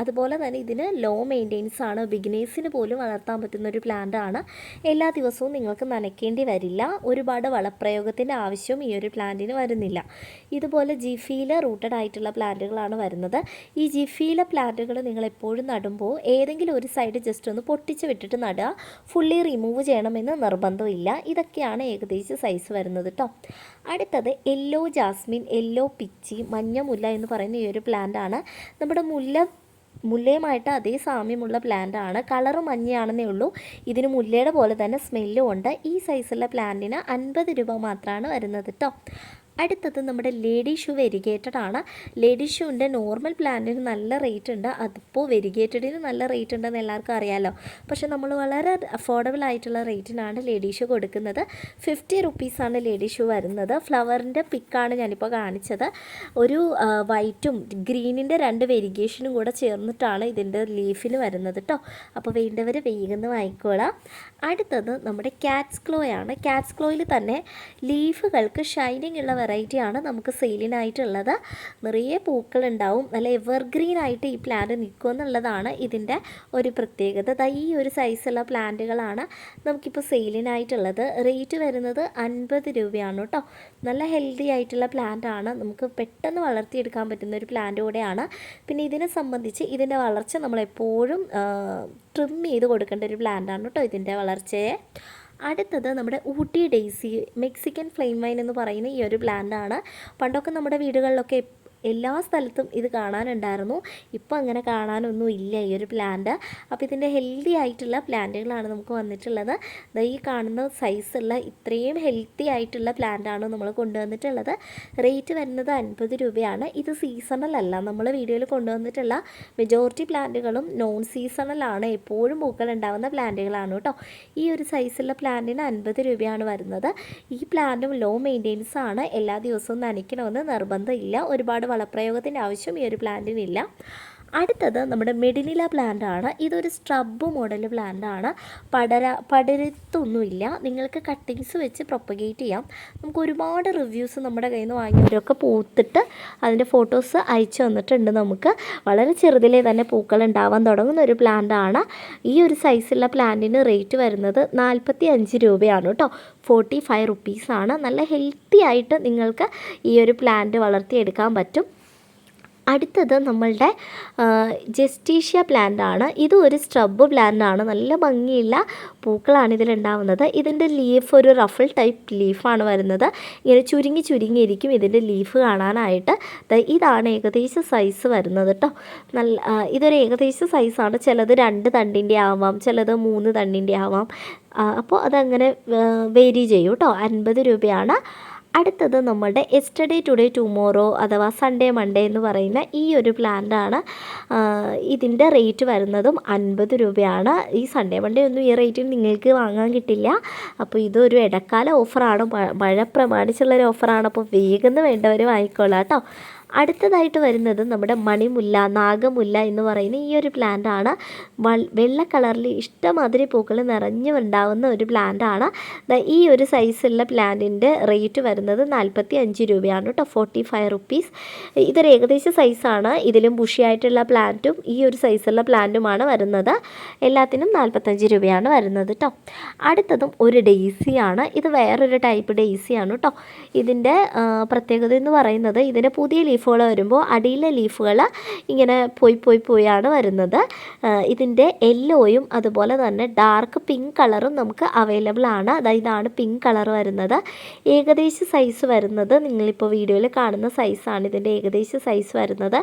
അതുപോലെ തന്നെ ഇതിന് ലോ മെയിൻ്റെനൻസ് ആണ്. ബിഗിനേഴ്സിന് പോലും വളർത്താൻ പറ്റുന്ന ഒരു പ്ലാന്റ് ആണ്. എല്ലാ ദിവസവും നിങ്ങൾക്ക് നനയ്ക്കേണ്ടി വരില്ല. ഒരുപാട് വളപ്രയോഗത്തിൻ്റെ ആവശ്യവും ഈ ഒരു പ്ലാന്റിന് വരുന്നില്ല. ഇതുപോലെ ജിഫിയിൽ റൂട്ടഡ് ആയിട്ടുള്ള പ്ലാന്റുകളാണ് വരുന്നത്. ഈ ജിഫിയിലെ പ്ലാന്റുകൾ നിങ്ങൾ എപ്പോഴും നടുമ്പോൾ ഏതെങ്കിലും ഒരു സൈഡ് ജസ്റ്റ് ഒന്ന് പൊട്ടിച്ച് വിട്ടിട്ട് നടുക. ഫുള്ളി റിമൂവ് ചെയ്യണമെന്ന് നിർബന്ധമില്ല. ഇതൊക്കെയാണ് ഏകദേശം സൈസ് വരുന്നത് കേട്ടോ. അടുത്തത് യെല്ലോ ജാസ്മിൻ, യെല്ലോ പിച്ചി, മഞ്ഞ മുല്ല എന്ന് പറയുന്ന ഈ ഒരു പ്ലാന്റ് ആണ്. നമ്മുടെ മുല്ലയുമായിട്ട് അതേ സാമ്യമുള്ള പ്ലാന്റ് ആണ്. കളറ് മഞ്ഞയാണെന്നേ ഉള്ളൂ. ഇതിന് മുല്ലയുടെ പോലെ തന്നെ സ്മെല്ലും ഉണ്ട്. ഈ സൈസുള്ള പ്ലാന്റിന് 50 രൂപ മാത്രമാണ് വരുന്നത് കേട്ടോ. അടുത്തത് നമ്മുടെ ലേഡി ഷൂ വെരിഗേറ്റഡ് ആണ്. ലേഡി ഷൂവിൻ്റെ നോർമൽ പ്ലാന്റിന് നല്ല റേറ്റ് ഉണ്ട്. അതിപ്പോൾ വെരിഗേറ്റഡിന് നല്ല റേറ്റ് ഉണ്ടെന്ന് എല്ലാവർക്കും അറിയാമല്ലോ. പക്ഷേ നമ്മൾ വളരെ അഫോർഡബിൾ ആയിട്ടുള്ള റേറ്റിനാണ് ലേഡി ഷൂ കൊടുക്കുന്നത്. 50 റുപ്പീസാണ് ലേഡി ഷൂ വരുന്നത്. ഫ്ലവറിൻ്റെ പിക്കാണ് ഞാനിപ്പോൾ കാണിച്ചത്. ഒരു വൈറ്റും ഗ്രീനിൻ്റെ 2 വെരിഗേഷനും കൂടെ ചേർന്നിട്ടാണ് ഇതിൻ്റെ ലീഫിന് വരുന്നത് കേട്ടോ. അപ്പോൾ വേണ്ടവർ വേഗം വാങ്ങിക്കോളാം. അടുത്തത് നമ്മുടെ കാറ്റ്സ് ക്ലോ ആണ്. കാറ്റ്സ് ക്ലോയിൽ തന്നെ ലീഫുകൾക്ക് ഷൈനിങ് ഉള്ള വെറൈറ്റിയാണ് നമുക്ക് സെയിലിനായിട്ടുള്ളത്. നിറയെ പൂക്കളുണ്ടാവും. നല്ല എവർഗ്രീൻ ആയിട്ട് ഈ പ്ലാന്റ് നിൽക്കും എന്നുള്ളതാണ് ഇതിൻ്റെ ഒരു പ്രത്യേകത. ഈ ഒരു സൈസുള്ള പ്ലാന്റുകളാണ് നമുക്കിപ്പോൾ സെയിലിനായിട്ടുള്ളത്. റേറ്റ് വരുന്നത് 50 രൂപയാണ് കേട്ടോ. നല്ല ഹെൽത്തി ആയിട്ടുള്ള പ്ലാന്റ് ആണ്. നമുക്ക് പെട്ടെന്ന് വളർത്തിയെടുക്കാൻ പറ്റുന്ന ഒരു പ്ലാന്റ് കൂടെയാണ്. പിന്നെ ഇതിനെ സംബന്ധിച്ച് ഇതിൻ്റെ വളർച്ച നമ്മളെപ്പോഴും ട്രിം ചെയ്ത് കൊടുക്കേണ്ട ഒരു പ്ലാന്റാണ് കേട്ടോ ഇതിൻ്റെ വളർച്ചയെ. അടുത്തത് നമ്മുടെ Ooty Daisy, Mexican flame wine എന്ന് പറയുന്ന ഈ ഒരു പ്ലാന്റാണ്. പണ്ടൊക്കെ നമ്മുടെ വീടുകളിലൊക്കെ എല്ലാ സ്ഥലത്തും ഇത് കാണാനുണ്ടായിരുന്നു. ഇപ്പോൾ അങ്ങനെ കാണാനൊന്നും ഇല്ല ഈ ഒരു പ്ലാന്റ്. അപ്പോൾ ഇതിൻ്റെ ഹെൽത്തി ആയിട്ടുള്ള പ്ലാന്റുകളാണ് നമുക്ക് വന്നിട്ടുള്ളത്. ഈ കാണുന്ന സൈസുള്ള ഇത്രയും ഹെൽത്തി ആയിട്ടുള്ള പ്ലാന്റാണ് നമ്മൾ കൊണ്ടുവന്നിട്ടുള്ളത്. റേറ്റ് വരുന്നത് 50 രൂപയാണ്. ഇത് സീസണൽ അല്ല. നമ്മൾ വീഡിയോയിൽ കൊണ്ടുവന്നിട്ടുള്ള മെജോറിറ്റി പ്ലാന്റുകളും നോൺ സീസണലാണ്. എപ്പോഴും പൂക്കൾ ഉണ്ടാകുന്ന പ്ലാന്റുകളാണ് കേട്ടോ. ഈ ഒരു സൈസുള്ള പ്ലാന്റിന് 50 രൂപയാണ് വരുന്നത്. ഈ പ്ലാന്റും ലോ മെയിൻ്റെനൻസ് ആണ്. എല്ലാ ദിവസവും നനയ്ക്കണമെന്ന് നിർബന്ധമില്ല. ഒരുപാട് വളപ്രയോഗത്തിൻ്റെ ആവശ്യം ഈ ഒരു പ്ലാന്റിനില്ല. അടുത്തത് നമ്മുടെ മെഡിനില പ്ലാന്റ് ആണ്. ഇതൊരു സ്ട്രബ് മോഡൽ പ്ലാന്റ് ആണ്. പടരത്തൊന്നുമില്ല. നിങ്ങൾക്ക് കട്ടിങ്സ് വെച്ച് പ്രൊപ്പഗേറ്റ് ചെയ്യാം. നമുക്ക് ഒരുപാട് റിവ്യൂസ് നമ്മുടെ കയ്യിൽ നിന്ന് വാങ്ങിയവരൊക്കെ പൂത്തിട്ട് അതിൻ്റെ ഫോട്ടോസ് അയച്ചു തന്നിട്ടുണ്ട്. നമുക്ക് വളരെ ചെറുതിലേ തന്നെ പൂക്കൾ ഉണ്ടാവാൻ തുടങ്ങുന്ന ഒരു പ്ലാന്റ് ആണ്. ഈ ഒരു സൈസുള്ള പ്ലാന്റിന് റേറ്റ് വരുന്നത് 45 രൂപയാണ് കേട്ടോ. 45 റുപ്പീസാണ്. നല്ല ഹെൽത്തി ആയിട്ട് നിങ്ങൾക്ക് ഈ ഒരു പ്ലാന്റ് വളർത്തിയെടുക്കാൻ പറ്റും. അടുത്തത് നമ്മളുടെ ജസ്റ്റീഷ്യ പ്ലാന്റ് ആണ്. ഇതും ഒരു സ്ട്രബ് പ്ലാന്റ് ആണ്. നല്ല ഭംഗിയുള്ള പൂക്കളാണ് ഇതിലുണ്ടാവുന്നത്. ഇതിൻ്റെ ലീഫ് ഒരു റഫിൾ ടൈപ്പ് ലീഫാണ് വരുന്നത്. ഇങ്ങനെ ചുരുങ്ങിയിരിക്കും ഇതിൻ്റെ ലീഫ് കാണാനായിട്ട്. ഇതാണ് ഏകദേശം സൈസ് വരുന്നത് കേട്ടോ. ഇതൊരു ഏകദേശ സൈസാണ്. ചിലത് 2 തണ്ടിൻ്റെ ആവാം, ചിലത് 3 തണ്ടിൻ്റെ ആവാം. അപ്പോൾ അതങ്ങനെ വേരി ചെയ്യും കേട്ടോ. 50 രൂപയാണ്. അടുത്തത് നമ്മുടെ യെസ്റ്റർഡേ ടുഡേ ടുമോറോ അഥവാ സൺഡേ മൺഡേ എന്ന് പറയുന്ന ഈ ഒരു പ്ലാന്റാണ്. ഇതിൻ്റെ റേറ്റ് വരുന്നതും 50 രൂപയാണ്. ഈ സൺഡേ മൺഡേ ഒന്നും ഈ റേറ്റിൽ നിങ്ങൾക്ക് വാങ്ങാൻ കിട്ടില്ല. അപ്പോൾ ഇതൊരു ഇടക്കാല ഓഫറാണ്, മഴ പ്രമാണിച്ചുള്ളൊരു ഓഫറാണ്. അപ്പോൾ വേഗം വേണ്ടവർ വാങ്ങിക്കോളാം കേട്ടോ. അടുത്തതായിട്ട് വരുന്നത് നമ്മുടെ മണിമുല്ല, നാഗമുല്ല എന്ന് പറയുന്ന ഈ ഒരു പ്ലാന്റാണ്. വെള്ള കളറിൽ ഇഷ്ടമാതിരി പൂക്കൾ നിറഞ്ഞുണ്ടാവുന്ന ഒരു പ്ലാന്റാണ്. ഈ ഒരു സൈസുള്ള പ്ലാന്റിൻ്റെ റേറ്റ് വരുന്നത് 45 രൂപയാണ് കേട്ടോ, 45 റുപ്പീസ്. ഇതൊരു ഏകദേശം സൈസാണ്. ഇതിലും ബുഷിയായിട്ടുള്ള പ്ലാന്റും ഈ ഒരു സൈസുള്ള പ്ലാന്റുമാണ് വരുന്നത്. എല്ലാത്തിനും 45 രൂപയാണ് വരുന്നത് കേട്ടോ. അടുത്തതും ഒരു ഡെയ്സിയാണ്. ഇത് വേറൊരു ടൈപ്പ് ഡെയ്സിയാണ് കേട്ടോ. ഇതിൻ്റെ പ്രത്യേകത എന്ന് പറയുന്നത് ഇതിൻ്റെ പുതിയ ലീഫുകൾ വരുമ്പോൾ അടിയിലെ ലീഫുകൾ ഇങ്ങനെ പോയാണ് വരുന്നത്. ഇതിൻ്റെ യെല്ലോയും അതുപോലെ തന്നെ ഡാർക്ക് പിങ്ക് കളറും നമുക്ക് അവൈലബിൾ ആണ്. അതായത് ഇതാണ് പിങ്ക് കളർ വരുന്നത്. ഏകദേശ സൈസ് വരുന്നത് നിങ്ങളിപ്പോൾ വീഡിയോയിൽ കാണുന്ന സൈസാണ് ഇതിൻ്റെ ഏകദേശ സൈസ് വരുന്നത്.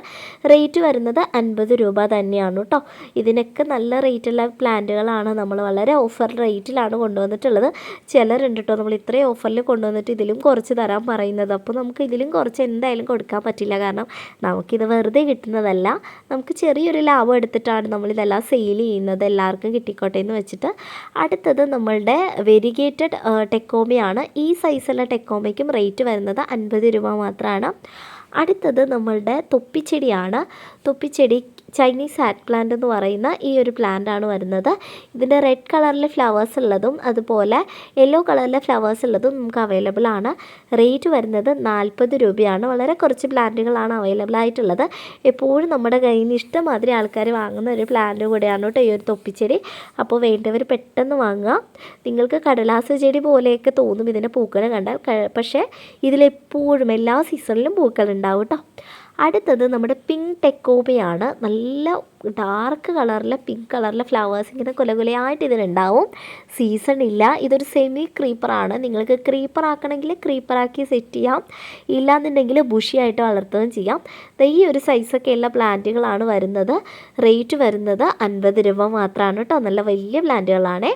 റേറ്റ് വരുന്നത് 50 രൂപ തന്നെയാണ് കേട്ടോ. ഇതിനൊക്കെ നല്ല റേറ്റുള്ള പ്ലാന്റുകളാണ്. നമ്മൾ വളരെ ഓഫർ റേറ്റിലാണ് കൊണ്ടുവന്നിട്ടുള്ളത്. ചിലരുണ്ട് കേട്ടോ നമ്മൾ ഇത്രയും ഓഫറിൽ കൊണ്ടുവന്നിട്ട് ഇതിലും കുറച്ച് തരാൻ പറയുന്നത്. അപ്പോൾ നമുക്ക് ഇതിലും കുറച്ച് എന്തായാലും കൊടുക്കാൻ പറ്റില്ല. കാരണം നമുക്കിത് വെറുതെ കിട്ടുന്നതല്ല. നമുക്ക് ചെറിയൊരു ലാഭം എടുത്തിട്ടാണ് നമ്മളിതെല്ലാം സെയിൽ ചെയ്യുന്നത്, എല്ലാവർക്കും കിട്ടിക്കോട്ടെ എന്ന് വെച്ചിട്ട്. അടുത്തത് നമ്മളുടെ വെരിഗേറ്റഡ് ടെക്കോമയാണ്. ഈ സൈസുള്ള ടെക്കോമയ്ക്കും റേറ്റ് വരുന്നത് 50 രൂപ മാത്രമാണ്. അടുത്തത് നമ്മളുടെ തൊപ്പിച്ചെടിയാണ്. തൊപ്പിച്ചെടി ചൈനീസ് ഹാറ്റ് പ്ലാന്റ് എന്ന് പറയുന്ന ഈ ഒരു പ്ലാന്റാണ് വരുന്നത്. ഇതിൻ്റെ റെഡ് കളറിലെ ഫ്ലവേഴ്സ് ഉള്ളതും അതുപോലെ യെല്ലോ കളറിലെ ഫ്ലവേഴ്സ് ഉള്ളതും നമുക്ക് അവൈലബിൾ ആണ്. റേറ്റ് വരുന്നത് 40 രൂപയാണ്. വളരെ കുറച്ച് പ്ലാന്റുകളാണ് അവൈലബിൾ ആയിട്ടുള്ളത്. എപ്പോഴും നമ്മുടെ കയ്യിൽ നിന്ന് ഇഷ്ടമാതിരി ആൾക്കാർ വാങ്ങുന്ന ഒരു പ്ലാന്റ് കൂടെയാണ് കേട്ടോ ഈ ഒരു തൊപ്പിച്ചെടി. അപ്പോൾ വേണ്ടവർ പെട്ടെന്ന് വാങ്ങുക. നിങ്ങൾക്ക് കടലാസ് ചെടി പോലെയൊക്കെ തോന്നും ഇതിൻ്റെ പൂക്കൾ കണ്ടാൽ, പക്ഷേ ഇതിലെപ്പോഴും എല്ലാ സീസണിലും പൂക്കൾ ഉണ്ടാവും കേട്ടോ. അടുത്തത് നമ്മുടെ പിങ്ക് ടെക്കോമയാണ്. നല്ല ഡാർക്ക് കളറിലെ പിങ്ക് കളറിലെ ഫ്ലവേഴ്സ് ഇങ്ങനെ കൊലകൊലയായിട്ട് ഇതിനുണ്ടാവും. സീസൺ ഇല്ല. ഇതൊരു സെമി ക്രീപ്പറാണ്. നിങ്ങൾക്ക് ക്രീപ്പർ ആക്കണമെങ്കിൽ ക്രീപ്പറാക്കി സെറ്റ് ചെയ്യാം, ഇല്ലാന്നുണ്ടെങ്കിൽ ബുഷിയായിട്ട് വളർത്തുകയും ചെയ്യാം. ഈ ഒരു സൈസൊക്കെയുള്ള പ്ലാന്റുകളാണ് വരുന്നത്. റേറ്റ് വരുന്നത് 50 രൂപ മാത്രമാണ് കേട്ടോ. നല്ല വലിയ പ്ലാന്റുകളാണ്.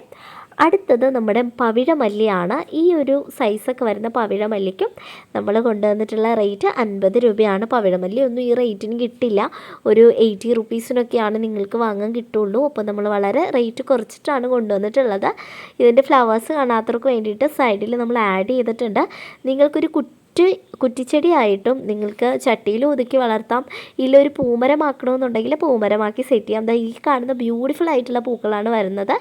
അടുത്തത് നമ്മുടെ പവിഴമല്ലിയാണ്. ഈ ഒരു സൈസൊക്കെ വരുന്ന പവിഴമല്ലിക്കും നമ്മൾ കൊണ്ടുവന്നിട്ടുള്ള റേറ്റ് 50 രൂപയാണ്. പവിഴമല്ലി ഒന്നും ഈ റേറ്റിന് കിട്ടില്ല. ഒരു 80 റുപ്പീസിനൊക്കെയാണ് നിങ്ങൾക്ക് വാങ്ങാൻ കിട്ടുള്ളൂ. അപ്പോൾ നമ്മൾ വളരെ റേറ്റ് കുറച്ചിട്ടാണ് കൊണ്ടുവന്നിട്ടുള്ളത്. ഇതിൻ്റെ ഫ്ലവേഴ്സ് കാണാത്തവർക്ക് വേണ്ടിയിട്ട് സൈഡിൽ നമ്മൾ ആഡ് ചെയ്തിട്ടുണ്ട്. നിങ്ങൾക്കൊരു കുറ്റിച്ചെടിയായിട്ടും നിങ്ങൾക്ക് ചട്ടിയിൽ ഒതുക്കി വളർത്താം. ഇല്ലൊരു പൂമരമാക്കണമെന്നുണ്ടെങ്കിൽ പൂമരമാക്കി സെറ്റ് ചെയ്യാം. ഈ കാണുന്ന ബ്യൂട്ടിഫുൾ ആയിട്ടുള്ള പൂക്കളാണ് വരുന്നത്.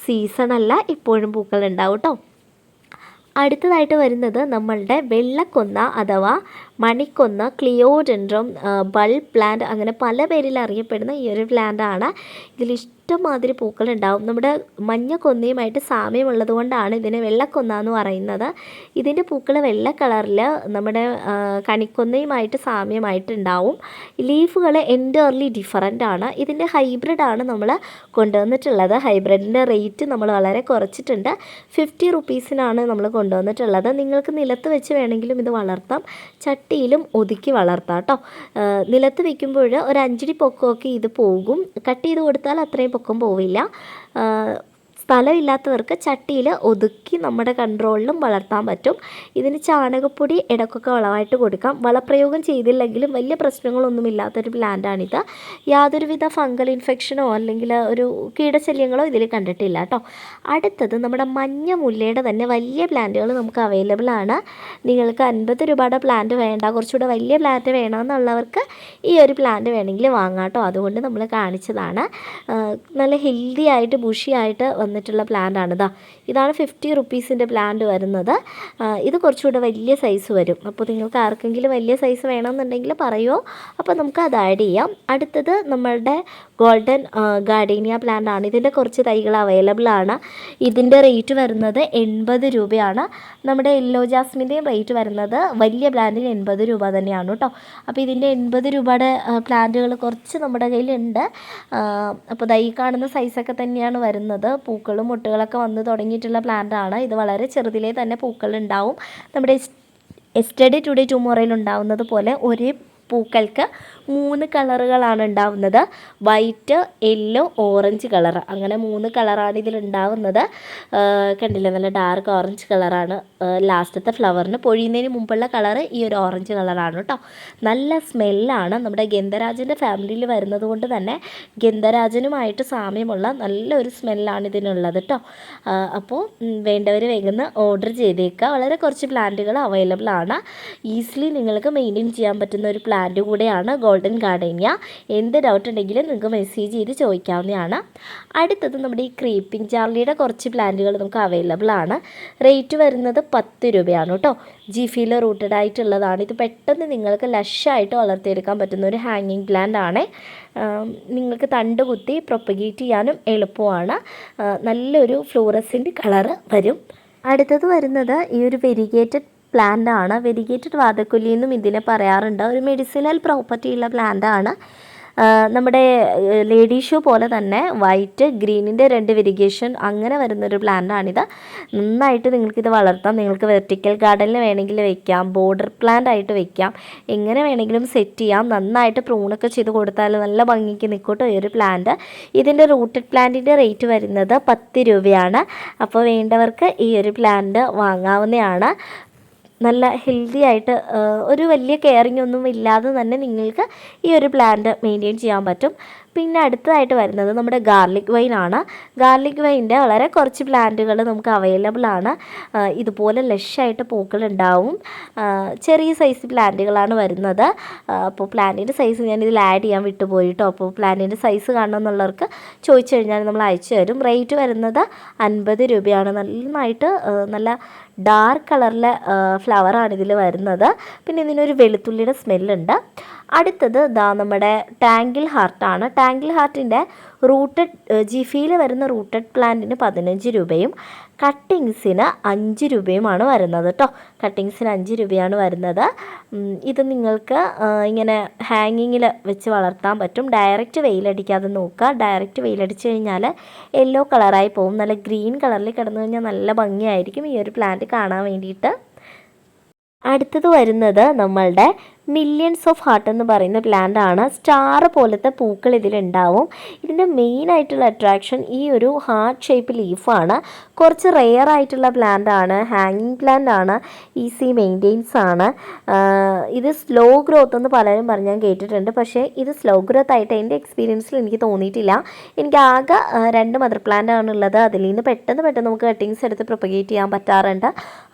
സീസണല്ല, ഇപ്പോഴും പൂക്കൾ ഉണ്ടാവും കേട്ടോ. അടുത്തതായിട്ട് വരുന്നത് നമ്മളുടെ വെള്ളക്കൊന്ന അഥവാ മണിക്കൊന്ന, ക്ലിയോഡെൻഡ്രം, ബൾബ് പ്ലാന്റ്, അങ്ങനെ പല പേരിൽ അറിയപ്പെടുന്ന ഈ ഒരു പ്ലാന്റാണ്. ഇതിൽ ഇഷ്ടംമാതിരി പൂക്കളുണ്ടാവും. നമ്മുടെ മഞ്ഞ കൊന്നയുമായിട്ട് സാമ്യമുള്ളത് കൊണ്ടാണ് ഇതിനെ വെള്ളക്കൊന്ന എന്ന് പറയുന്നത്. ഇതിൻ്റെ പൂക്കൾ വെള്ള കളറിൽ നമ്മുടെ കണിക്കൊന്നയുമായിട്ട് സാമ്യമായിട്ടുണ്ടാവും. ലീഫുകൾ എൻറ്റയർലി ഡിഫറൻ്റ് ആണ്. ഇതിൻ്റെ ഹൈബ്രിഡാണ് നമ്മൾ കൊണ്ടുവന്നിട്ടുള്ളത്. ഹൈബ്രിഡിൻ്റെ റേറ്റ് നമ്മൾ വളരെ കുറച്ചിട്ടുണ്ട്. 50 റുപ്പീസിനാണ് നമ്മൾ കൊണ്ടുവന്നിട്ടുള്ളത്. നിങ്ങൾക്ക് നിലത്ത് വെച്ച് വേണമെങ്കിലും ഇത് വളർത്താം, ചട്ടിയിലും ഒതുക്കി വളർത്താം കേട്ടോ. നിലത്ത് വയ്ക്കുമ്പോൾ ഒരു 5 അടി പൊക്കമൊക്കെ ഇത് പോകും. കട്ട് ചെയ്ത് കൊടുത്താൽ അത്രയും പൊക്കം പോവില്ല. സ്ഥലമില്ലാത്തവർക്ക് ചട്ടിയിൽ ഒതുക്കി നമ്മുടെ കൺട്രോളിലും വളർത്താൻ പറ്റും. ഇതിന് ചാണകപ്പൊടി ഇടയ്ക്കൊക്കെ വളമായിട്ട് കൊടുക്കാം. വളപ്രയോഗം ചെയ്തില്ലെങ്കിലും വലിയ പ്രശ്നങ്ങളൊന്നുമില്ലാത്തൊരു പ്ലാന്റാണിത്. യാതൊരുവിധ ഫംഗൽ ഇൻഫെക്ഷനോ അല്ലെങ്കിൽ ഒരു കീടശല്യങ്ങളോ ഇതിൽ കണ്ടിട്ടില്ല കേട്ടോ. അടുത്തത് നമ്മുടെ മഞ്ഞ മുല്ലയുടെ തന്നെ വലിയ പ്ലാന്റുകൾ നമുക്ക് അവൈലബിൾ ആണ്. നിങ്ങൾക്ക് 50 രൂപയുടെ പ്ലാന്റ് വേണ്ട, കുറച്ചുകൂടെ വലിയ പ്ലാന്റ് വേണമെന്നുള്ളവർക്ക് ഈ ഒരു പ്ലാന്റ് വേണമെങ്കിൽ വാങ്ങാം കേട്ടോ. അതുകൊണ്ട് നമ്മൾ കാണിച്ചതാണ്. നല്ല ഹെൽത്തി ആയിട്ട് ബുഷിയായിട്ട് വന്നിട്ടുള്ള പ്ലാന്റാണ്. ഇതാണ് 50 റുപ്പീസിൻ്റെ പ്ലാന്റ് വരുന്നത്. ഇത് കുറച്ചുകൂടെ വലിയ സൈസ് വരും. അപ്പോൾ നിങ്ങൾക്ക് ആർക്കെങ്കിലും വലിയ സൈസ് വേണമെന്നുണ്ടെങ്കിൽ പറയുമോ, അപ്പോൾ നമുക്ക് അത് ആഡ് ചെയ്യാം. അടുത്തത് നമ്മളുടെ ഗോൾഡൻ ഗാർഡേനിയ പ്ലാന്റ് ആണ്. ഇതിൻ്റെ കുറച്ച് തൈകൾ അവൈലബിൾ ആണ്. ഇതിൻ്റെ റേറ്റ് വരുന്നത് 80 രൂപയാണ്. നമ്മുടെ യെല്ലോ ജാസ്മിൻ്റെയും റേറ്റ് വരുന്നത് വലിയ പ്ലാന്റിന് 80 രൂപ തന്നെയാണ് കേട്ടോ. അപ്പോൾ ഇതിൻ്റെ 80 രൂപയുടെ പ്ലാന്റുകൾ കുറച്ച് നമ്മുടെ കയ്യിലുണ്ട്. അപ്പോൾ ഈ കാണുന്ന സൈസൊക്കെ തന്നെയാണ് വരുന്നത്. പൂക്കളും മുട്ടുകളൊക്കെ വന്ന് തുടങ്ങിയിട്ടുള്ള പ്ലാന്റാണ്. ഇത് വളരെ ചെറുതിലേ തന്നെ പൂക്കൾ ഉണ്ടാവും. നമ്മുടെ യെസ്റ്റർഡേ ടുഡേ ടുമോറോയിൽ ഉണ്ടാവുന്നത് പോലെ ഒരേ പൂക്കൾക്ക് 3 കളറുകളാണ് ഉണ്ടാവുന്നത്. വൈറ്റ്, യെല്ലോ, ഓറഞ്ച് കളർ, അങ്ങനെ 3 കളറാണ് ഇതിലുണ്ടാവുന്നത്. കണ്ടില്ലേ, നല്ല ഡാർക്ക് ഓറഞ്ച് കളറാണ് ലാസ്റ്റത്തെ ഫ്ലവറിന്. പൊഴിയുന്നതിന് മുമ്പുള്ള കളറ് ഈ ഒരു ഓറഞ്ച് കളറാണ് കേട്ടോ. നല്ല സ്മെല്ലാണ്. നമ്മുടെ ഗന്ധരാജൻ്റെ ഫാമിലിയിൽ വരുന്നത് കൊണ്ട് തന്നെ ഗന്ധരാജനുമായിട്ട് സാമ്യമുള്ള നല്ലൊരു സ്മെല്ലാണ് ഇതിനുള്ളത് കേട്ടോ. അപ്പോൾ വേണ്ടവർ വേഗം ഓർഡർ ചെയ്തേക്കുക. വളരെ കുറച്ച് പ്ലാന്റുകൾ അവൈലബിൾ ആണ്. ഈസിലി നിങ്ങൾക്ക് മെയിൻറ്റെയിൻ ചെയ്യാൻ പറ്റുന്ന ഒരു പ്ലാന്റ് കൂടെയാണ് ഗോൾഡൻ ഗാർഡേനിയ. എന്ത് ഡൗട്ട് ഉണ്ടെങ്കിലും നിങ്ങൾക്ക് മെസ്സേജ് ചെയ്ത് ചോദിക്കാവുന്നതാണ്. അടുത്തത് നമ്മുടെ ഈ ക്രീപ്പിംഗ് ചാർലിയുടെ കുറച്ച് പ്ലാന്റുകൾ നമുക്ക് അവൈലബിൾ ആണ്. റേറ്റ് വരുന്നത് 10 രൂപയാണ് കേട്ടോ. ജിഫിയിൽ റൂട്ടഡ് ആയിട്ടുള്ളതാണ്. ഇത് പെട്ടെന്ന് നിങ്ങൾക്ക് ലഷായിട്ട് വളർത്തിയെടുക്കാൻ പറ്റുന്ന ഒരു ഹാങ്ങിങ് പ്ലാന്റ് ആണ്. നിങ്ങൾക്ക് തണ്ട് കുത്തി പ്രൊപ്പഗേറ്റ് ചെയ്യാനും എളുപ്പമാണ്. നല്ലൊരു ഫ്ലൂറസെൻ്റ് കളറ് വരും. അടുത്തത് വരുന്നത് ഈ ഒരു വെരിഗേറ്റഡ് പ്ലാന്റ് ആണ്. വെരിഗേറ്റഡ് വാതക്കൊല്ലി എന്നും ഇതിനെ പറയാറുണ്ട്. ഒരു മെഡിസിനൽ പ്രോപ്പർട്ടി ഉള്ള പ്ലാന്റ് ആണ്. നമ്മുടെ ലേഡി ഷൂ പോലെ തന്നെ വൈറ്റ് ഗ്രീനിൻ്റെ 2 വെരിഗേഷൻ അങ്ങനെ വരുന്നൊരു പ്ലാന്റാണിത്. നന്നായിട്ട് നിങ്ങൾക്കിത് വളർത്താം. നിങ്ങൾക്ക് വെർട്ടിക്കൽ ഗാർഡനിൽ വേണമെങ്കിൽ വെക്കാം, ബോർഡർ പ്ലാന്റ് ആയിട്ട് വെക്കാം, എങ്ങനെ വേണമെങ്കിലും സെറ്റ് ചെയ്യാം. നന്നായിട്ട് പ്രൂണൊക്കെ ചെയ്ത് കൊടുത്താൽ നല്ല ഭംഗിക്ക് നിൽക്കട്ടോ ഈ ഒരു പ്ലാന്റ്. ഇതിൻ്റെ റൂട്ടഡ് പ്ലാന്റിൻ്റെ റേറ്റ് വരുന്നത് 10 രൂപയാണ്. അപ്പോൾ വേണ്ടവർക്ക് ഈ ഒരു പ്ലാന്റ് വാങ്ങാവുന്നതാണ്. നല്ല ഹെൽത്തി ആയിട്ട് ഒരു വലിയ കെയറിങ് ഒന്നും ഇല്ലാതെ തന്നെ നിങ്ങൾക്ക് ഈ ഒരു പ്ലാന്റ് മെയിൻറ്റെയിൻ ചെയ്യാൻ പറ്റും. പിന്നെ അടുത്തതായിട്ട് വരുന്നത് നമ്മുടെ ഗാർലിക് വൈൻ ആണ്. ഗാർലിക് വൈൻ്റെ വളരെ കുറച്ച് പ്ലാന്റുകൾ നമുക്ക് അവൈലബിൾ ആണ്. ഇതുപോലെ ലഷായിട്ട് പൂക്കളുണ്ടാവും. ചെറിയ സൈസ് പ്ലാന്റുകളാണ് വരുന്നത്. അപ്പോൾ പ്ലാന്റിൻ്റെ സൈസ് ഞാൻ ഇതിൽ ആഡ് ചെയ്യാൻ വിട്ടുപോയിട്ടോ. അപ്പോൾ പ്ലാന്റിൻ്റെ സൈസ് കാണണമെന്നുള്ളവർക്ക് ചോദിച്ചു കഴിഞ്ഞാൽ നമ്മൾ അയച്ചു തരും. റേറ്റ് വരുന്നത് 50 രൂപയാണ്. നന്നായിട്ട് നല്ല ഡാർക്ക് കളറിലെ ഫ്ലവറാണ് ഇതിൽ വരുന്നത്. പിന്നെ ഇതിനൊരു വെളുത്തുള്ളിയുടെ സ്മെല്ലുണ്ട്. അടുത്തത് നമ്മുടെ ടാങ്കിൾ ഹാർട്ടാണ്. ടാങ്കിൾ ഹാർട്ടിൻ്റെ റൂട്ടഡ് ജിഫിയിൽ വരുന്ന റൂട്ടഡ് പ്ലാന്റിന് 15 രൂപയും കട്ടിങ്സിന് 5 രൂപയുമാണ് വരുന്നത് കേട്ടോ. കട്ടിങ്സിന് 5 രൂപയാണ് വരുന്നത്. ഇത് നിങ്ങൾക്ക് ഇങ്ങനെ ഹാങ്ങിങ്ങിൽ വെച്ച് വളർത്താൻ പറ്റും. ഡയറക്റ്റ് വെയിലടിക്കാതെ നോക്കുക. ഡയറക്റ്റ് വെയിലടിച്ച് കഴിഞ്ഞാൽ യെല്ലോ കളറായി പോകും. നല്ല ഗ്രീൻ കളറിൽ കിടന്നു കഴിഞ്ഞാൽ നല്ല ഭംഗിയായിരിക്കും ഈ ഒരു പ്ലാന്റ് കാണാൻ വേണ്ടിയിട്ട്. അടുത്തത് വരുന്നത് നമ്മളുടെ മില്യൺസ് ഓഫ് ഹാർട്ട് എന്ന് പറയുന്ന പ്ലാന്റ് ആണ്. സ്റ്റാർ പോലത്തെ പൂക്കൾ ഇതിലുണ്ടാവും. ഇതിൻ്റെ മെയിൻ ആയിട്ടുള്ള അട്രാക്ഷൻ ഈ ഒരു ഹാർട്ട് ഷേപ്പ് ലീഫാണ്. കുറച്ച് റെയർ ആയിട്ടുള്ള പ്ലാന്റ് ആണ്. ഹാങ്ങിങ് പ്ലാന്റ് ആണ്. ഈസി മെയിൻറ്റെയിൻസ് ആണ്. ഇത് സ്ലോ ഗ്രോത്ത് എന്ന് പലരും പറഞ്ഞ് ഞാൻ കേട്ടിട്ടുണ്ട്. പക്ഷേ ഇത് സ്ലോ ഗ്രോത്ത് ആയിട്ട് എൻ്റെ എക്സ്പീരിയൻസിൽ എനിക്ക് തോന്നിയിട്ടില്ല. എനിക്ക് ആകെ 2 മദർ പ്ലാന്റ് ആണുള്ളത്. അതിൽ നിന്ന് പെട്ടെന്ന് നമുക്ക് കട്ടിങ്സ് എടുത്ത് പ്രൊപ്പഗേറ്റ് ചെയ്യാൻ പറ്റാറുണ്ട്.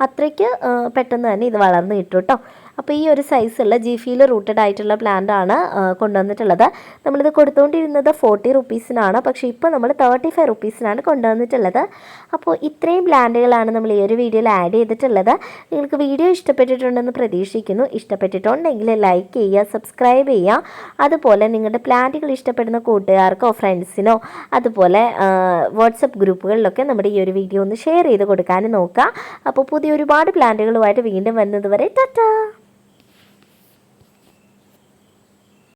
അത്രയ്ക്ക് പെട്ടെന്ന് തന്നെ ഇത് വളർന്ന് കിട്ടും കേട്ടോ. അപ്പോൾ ഈ ഒരു സൈസുള്ള ജിഫിയിൽ റൂട്ടഡ് ആയിട്ടുള്ള പ്ലാന്റ് ആണ് കൊണ്ടുവന്നിട്ടുള്ളത്. നമ്മളിത് കൊടുത്തുകൊണ്ടിരുന്നത് 40 റുപ്പീസിനാണ്. പക്ഷേ ഇപ്പോൾ നമ്മൾ 35 റുപ്പീസിനാണ് കൊണ്ടുവന്നിട്ടുള്ളത്. അപ്പോൾ ഇത്രയും പ്ലാന്റുകളാണ് നമ്മൾ ഈ ഒരു വീഡിയോയിൽ ആഡ് ചെയ്തിട്ടുള്ളത്. നിങ്ങൾക്ക് വീഡിയോ ഇഷ്ടപ്പെട്ടിട്ടുണ്ടെന്ന് പ്രതീക്ഷിക്കുന്നു. ഇഷ്ടപ്പെട്ടിട്ടുണ്ടെങ്കിൽ ലൈക്ക് ചെയ്യുക, സബ്സ്ക്രൈബ് ചെയ്യുക. അതുപോലെ നിങ്ങളുടെ പ്ലാന്റുകൾ ഇഷ്ടപ്പെടുന്ന കൂട്ടുകാർക്കോ ഫ്രണ്ട്സിനോ അതുപോലെ വാട്സപ്പ് ഗ്രൂപ്പുകളിലൊക്കെ നമ്മുടെ ഈ ഒരു വീഡിയോ ഒന്ന് ഷെയർ ചെയ്ത് കൊടുക്കാനും നോക്കുക. അപ്പോൾ പുതിയ ഒരുപാട് പ്ലാന്റുകളുമായിട്ട് വീണ്ടും വരുന്നത് വരെ ടാറ്റാ.